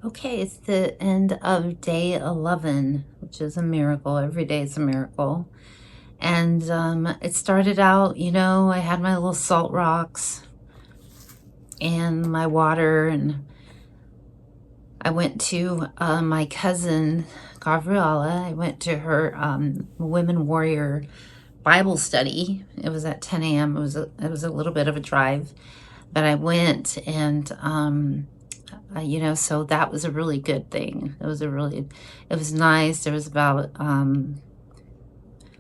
Okay, it's the end of day 11, which is a miracle. Every day is a miracle. And it started out, I had my little salt rocks and my water, and I went to my cousin, Gabriella. I went to her Women Warrior Bible study. It was at 10 a.m. It was a little bit of a drive, but I went, and so that was a really good thing. It was nice. There was about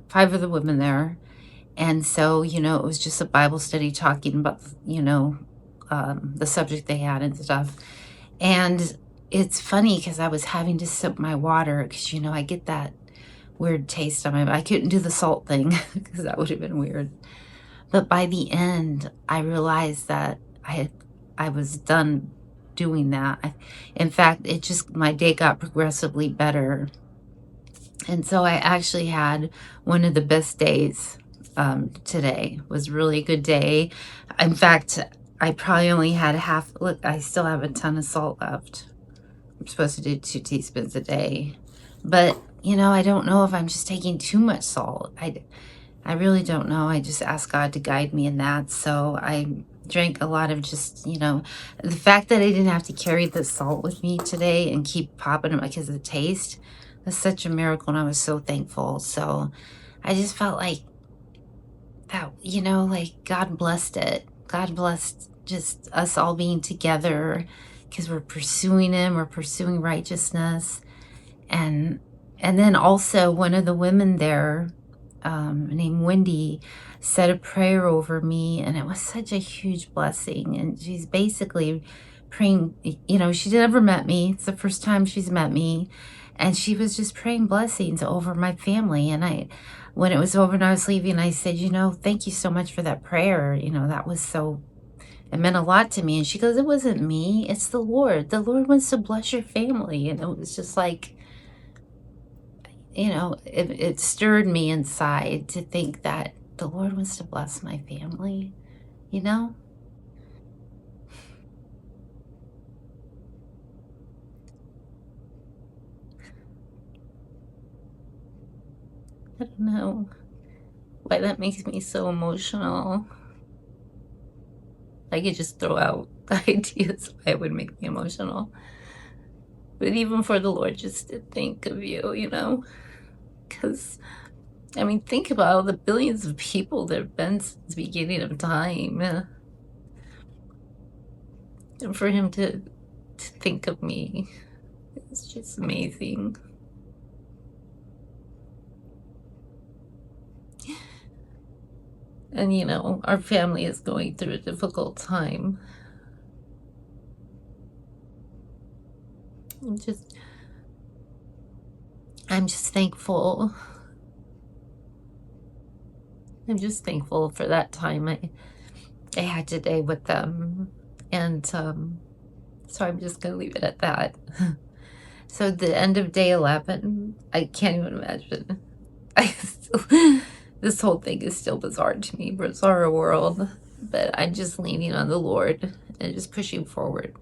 5 of the women there. And so, it was just a Bible study talking about, the subject they had and stuff. And it's funny because I was having to sip my water because, I get that weird taste on I couldn't do the salt thing because that would have been weird. But by the end, I realized that I was done doing that. In fact, my day got progressively better. And so I actually had one of the best days today. It was really a good day. In fact, I probably only had half. Look, I still have a ton of salt left. I'm supposed to do 2 teaspoons a day. But, I don't know if I'm just taking too much salt. I really don't know. I just asked God to guide me in that. So I drank a lot of just, the fact that I didn't have to carry the salt with me today and keep popping it because of the taste. That's such a miracle, and I was so thankful. So I just felt like that, like God blessed it. God blessed just us all being together because we're pursuing Him, we're pursuing righteousness. And then also one of the women there, named Wendy, said a prayer over me, and it was such a huge blessing. And she's basically praying, she's never met me. It's the first time she's met me. And she was just praying blessings over my family. And when it was over and I was leaving, I said, thank you so much for that prayer. That was it meant a lot to me. And she goes, it wasn't me, it's the Lord. The Lord wants to bless your family. And it was just like, it stirred me inside to think that the Lord wants to bless my family, I don't know why that makes me so emotional. I could just throw out ideas why it would make me emotional. But even for the Lord just to think of you, because, think about all the billions of people that have been since the beginning of time. And for Him to think of me, it's just amazing. And, our family is going through a difficult time. I'm just thankful. I'm just thankful for that time I had today with them. And so I'm just going to leave it at that. So the end of day 11, I can't even imagine. This whole thing is still bizarre to me, bizarre world. But I'm just leaning on the Lord and just pushing forward.